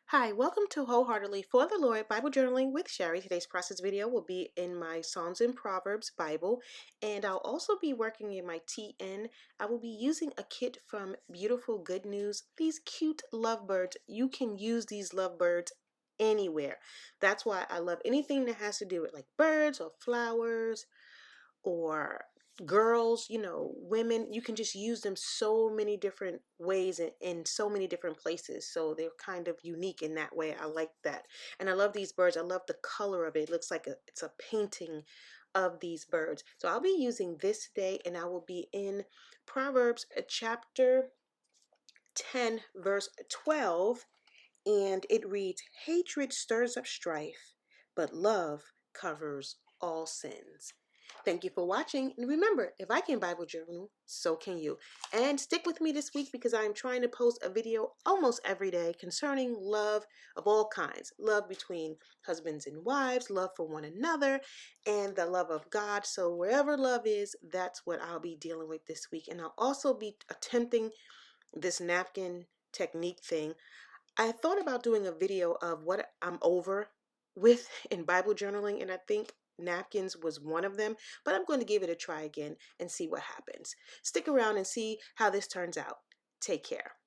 Hi, welcome to Wholeheartedly for the Lord Bible Journaling with Sherry. Today's process video will be in my Psalms and Proverbs Bible, and I'll also be working in my TN. I will be using a kit from Beautiful Good News. These cute lovebirds, you can use these lovebirds anywhere. That's why I love anything that has to do with like birds or flowers or girls, women. You can just use them so many different ways and in so many different places. So they're kind of unique in that way. I like that. And I love these birds. I love the color of it. It looks like it's a painting of these birds. So I'll be using this today, and I will be in Proverbs chapter 10, verse 12. And it reads, "Hatred stirs up strife, but love covers all sins." Thank you for watching. And remember, if I can Bible journal, so can you. And stick with me this week because I am trying to post a video almost every day concerning love of all kinds. Love between husbands and wives, love for one another, and the love of God. So wherever love is, that's what I'll be dealing with this week. And I'll also be attempting this napkin technique thing. I thought about doing a video of what I'm over with in Bible journaling, and I think napkins was one of them, but I'm going to give it a try again and see what happens. Stick around and see how this turns out. Take care.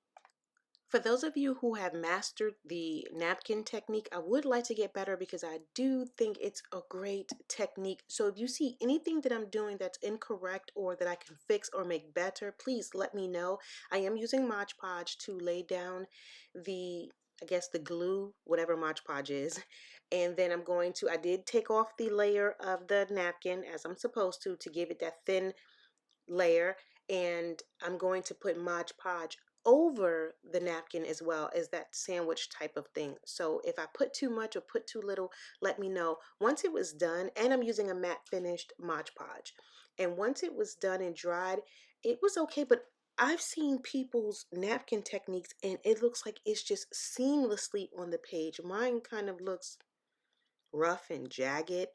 For those of you who have mastered the napkin technique, I would like to get better because I do think it's a great technique. So if you see anything that I'm doing that's incorrect or that I can fix or make better, please let me know. I am using Mod Podge to lay down the glue, whatever Mod Podge is. And then I did take off the layer of the napkin as I'm supposed to give it that thin layer, and I'm going to put Mod Podge over the napkin as well as that sandwich type of thing. So if I put too much or put too little, let me know. Once it was done, and I'm using a matte finished Mod Podge, and once it was done and dried, it was okay. But I've seen people's napkin techniques and it looks like it's just seamlessly on the page. Mine kind of looks rough and jagged.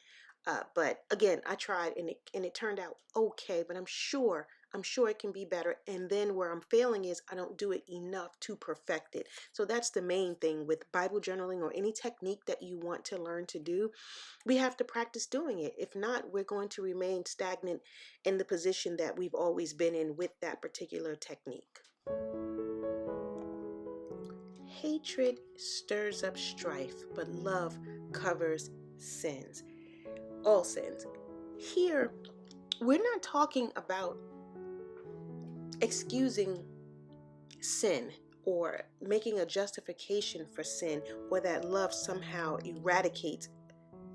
But again, I tried and it turned out okay, but I'm sure it can be better. And then where I'm failing is I don't do it enough to perfect it. So that's the main thing with Bible journaling or any technique that you want to learn to do. We have to practice doing it. If not, we're going to remain stagnant in the position that we've always been in with that particular technique. Hatred stirs up strife, but love covers sins. All sins. Here, we're not talking about excusing sin or making a justification for sin or that love somehow eradicates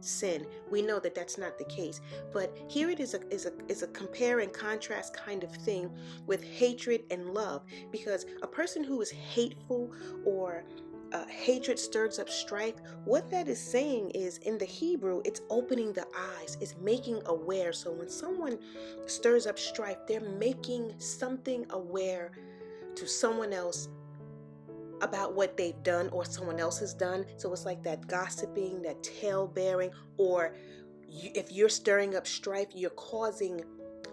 sin. We know that that's not the case. But here it is a compare and contrast kind of thing with hatred and love, because a person who is hateful or hatred stirs up strife. What that is saying is, in the Hebrew, it's opening the eyes, it's making aware. So when someone stirs up strife, they're making something aware to someone else about what they've done or someone else has done. So it's like that gossiping, that tale bearing, or if you're stirring up strife, you're causing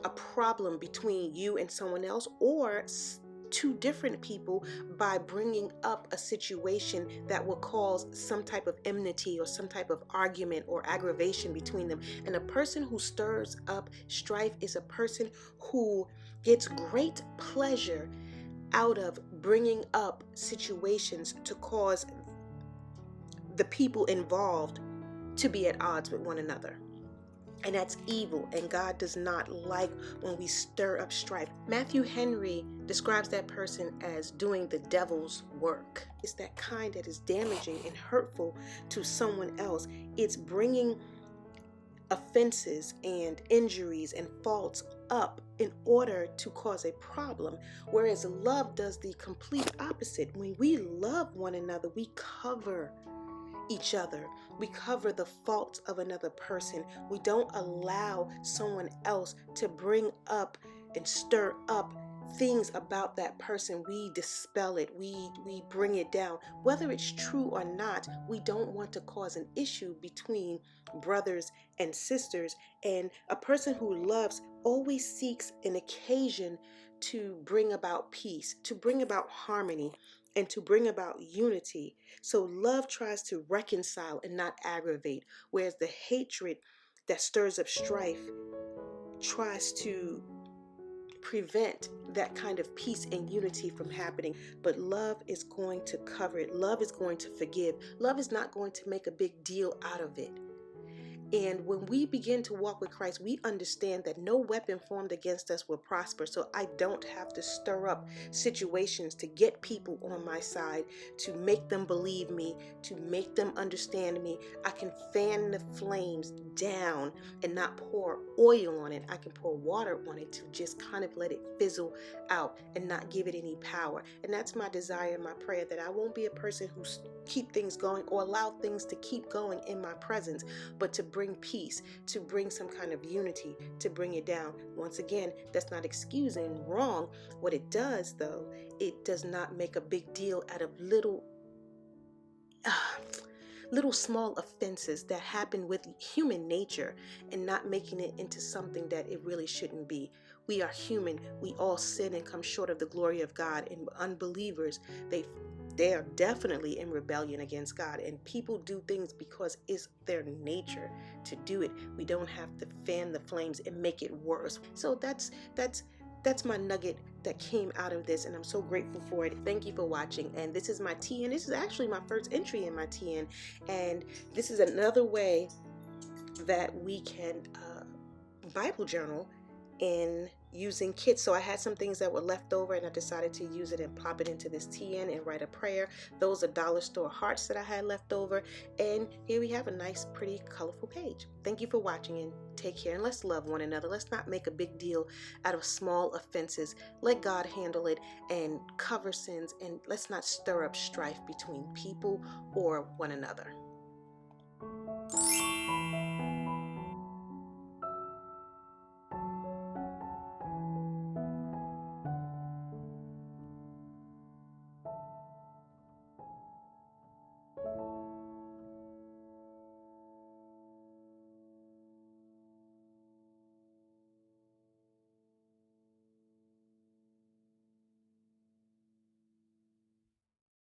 a problem between you and someone else or two different people by bringing up a situation that will cause some type of enmity or some type of argument or aggravation between them. And a person who stirs up strife is a person who gets great pleasure out of bringing up situations to cause the people involved to be at odds with one another. And that's evil, and God does not like when we stir up strife. Matthew Henry describes that person as doing the devil's work. It's that kind that is damaging and hurtful to someone else. It's bringing offenses and injuries and faults up in order to cause a problem, whereas love does the complete opposite. When we love one another, we cover each other. We cover the faults of another person. We don't allow someone else to bring up and stir up things about that person. We dispel it. We bring it down. Whether it's true or not, we don't want to cause an issue between brothers and sisters. And a person who loves always seeks an occasion to bring about peace, to bring about harmony. and to bring about unity. So love tries to reconcile and not aggravate, whereas the hatred that stirs up strife tries to prevent that kind of peace and unity from happening. But love is going to cover it. Love is going to forgive. Love is not going to make a big deal out of it. And when we begin to walk with Christ, we understand that no weapon formed against us will prosper. So I don't have to stir up situations to get people on my side, to make them believe me, to make them understand me. I can fan the flames down and not pour oil on it. I can pour water on it to just kind of let it fizzle out and not give it any power. And that's my desire and my prayer, that I won't be a person who keep things going or allow things to keep going in my presence, but to bring peace, to bring some kind of unity, to bring it down. Once again, that's not excusing wrong. What it does, though, it does not make a big deal out of little small offenses that happen with human nature, and not making it into something that it really shouldn't be. We are human. We all sin and come short of the glory of God. And unbelievers, they are definitely in rebellion against God, and people do things because it's their nature to do it. We don't have to fan the flames and make it worse. So that's my nugget that came out of this, and I'm so grateful for it. Thank you for watching. And this is my TN. This is actually my first entry in my TN, and this is another way that we can Bible journal in using kits. So I had some things that were left over, and I decided to use it and pop it into this TN and write a prayer. Those are dollar store hearts that I had left over, and here we have a nice, pretty, colorful page. Thank you for watching, and take care, and let's love one another. Let's not make a big deal out of small offenses. Let God handle it and cover sins, and let's not stir up strife between people or one another.